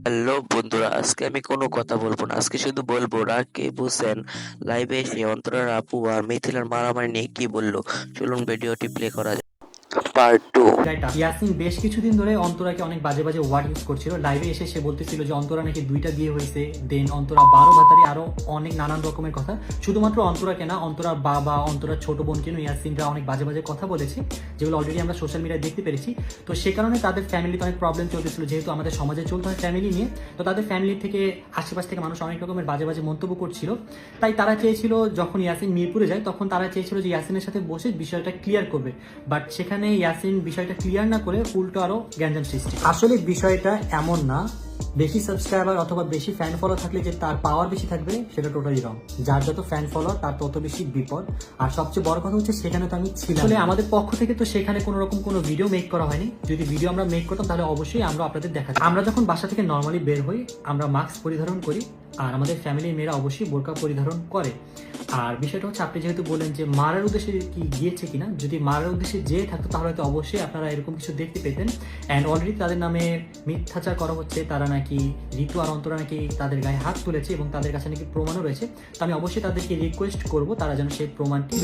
Hello বন্ধুরা, আজকে আমি কোনো কথা বলবো না। আজকে শুধু বলবো রাকিব হোসেন লাইভে এসে অন্তরার আপু আর মিথিলার মারামারি নিয়ে কি বললো। চলুন ভিডিওটি প্লে করা যাক। পার্ট 2। ইয়াসিন বেশ কিছুদিন ধরে অন্তরাকে অনেক বাজে বাজে ওয়ার্ড ইউজ করছিল। লাইভে এসে সে বলতেছিল যে অন্তরা নাকি 2টা বিয়ে হয়েছে, দেন অন্তরা 12 ভাতারি আরো অনেক নানান রকমের কথা। শুধুমাত্র অন্তরাকে না, অন্তরার বাবা, অন্তরার ছোট বোনকে নিয়ে ইয়াসিনরা অনেক বাজে বাজে কথা বলেছে, যেগুলো অলরেডি আমরা সোশ্যাল মিডিয়ায় দেখতে পেরেছি। তো সে কারণে তাদের ফ্যামিলিতে অনেক প্রবলেম চলতেছিল, যেহেতু আমাদের সমাজে চলতে হয় ফ্যামিলি নিয়ে। তো তাদের ফ্যামিলি থেকে আশেপাশ থেকে মানুষ অনেক রকমের বাজে বাজে মন্তব্য করছিল। তাই তারা চেয়েছিল, যখন ইয়াসিন মিরপুরে যায় তখন তারা চেয়েছিল যে ইয়াসিনের সাথে বসে বিষয়টা ক্লিয়ার করবে। বাট সেখানে ইয়াসিন বিষয়টা ক্লিয়ার না করে উল্টো আরো গ্যাঞ্জাম সৃষ্টি। আসলে বিষয়টা এমন না, বেশি সাবস্ক্রাইবার অথবা বেশি ফ্যান ফলো থাকলে যে তার পাওয়ার বেশি থাকবে সেটা টোটালি রং। যার যত ফ্যান ফলো তার তত বেশি বিপদ। আর সবচেয়ে বড় কথা হচ্ছে সেখানে তো আমি ছিলাম। আসলে আমাদের পক্ষ থেকে তো সেখানে কোনো রকম কোনো ভিডিও মেক করা হয়নি। যদি ভিডিও আমরা মেক করতাম তাহলে অবশ্যই আমরা আপনাদের দেখাতাম। আমরা যখন বাসা থেকে নর্মালি বের হই আমরা মাস্ক পরিধারণ করি, আর আমাদের ফ্যামিলির মেয়েরা অবশ্যই বোরকা পরিধারণ করে। আর বিষয়টা হচ্ছে, আপনি যেহেতু বলেন যে মারার উদ্দেশ্যে কি গিয়েছে কিনা, যদি মারার উদ্দেশ্যে যেয়ে থাকতো তাহলে তো অবশ্যই আপনারা এরকম কিছু দেখতে পেতেন। অ্যান্ড অলরেডি তাদের নামে মিথ্যাচার করা হচ্ছে, তারা নাকি ঋতু আর অন্তরা নাকি তাদের গায়ে হাত তুলেছে এবং তাদের কাছে নাকি প্রমাণও রয়েছে। তো আমি অবশ্যই তাদেরকে রিকোয়েস্ট করবো তারা যেন সেই প্রমাণটি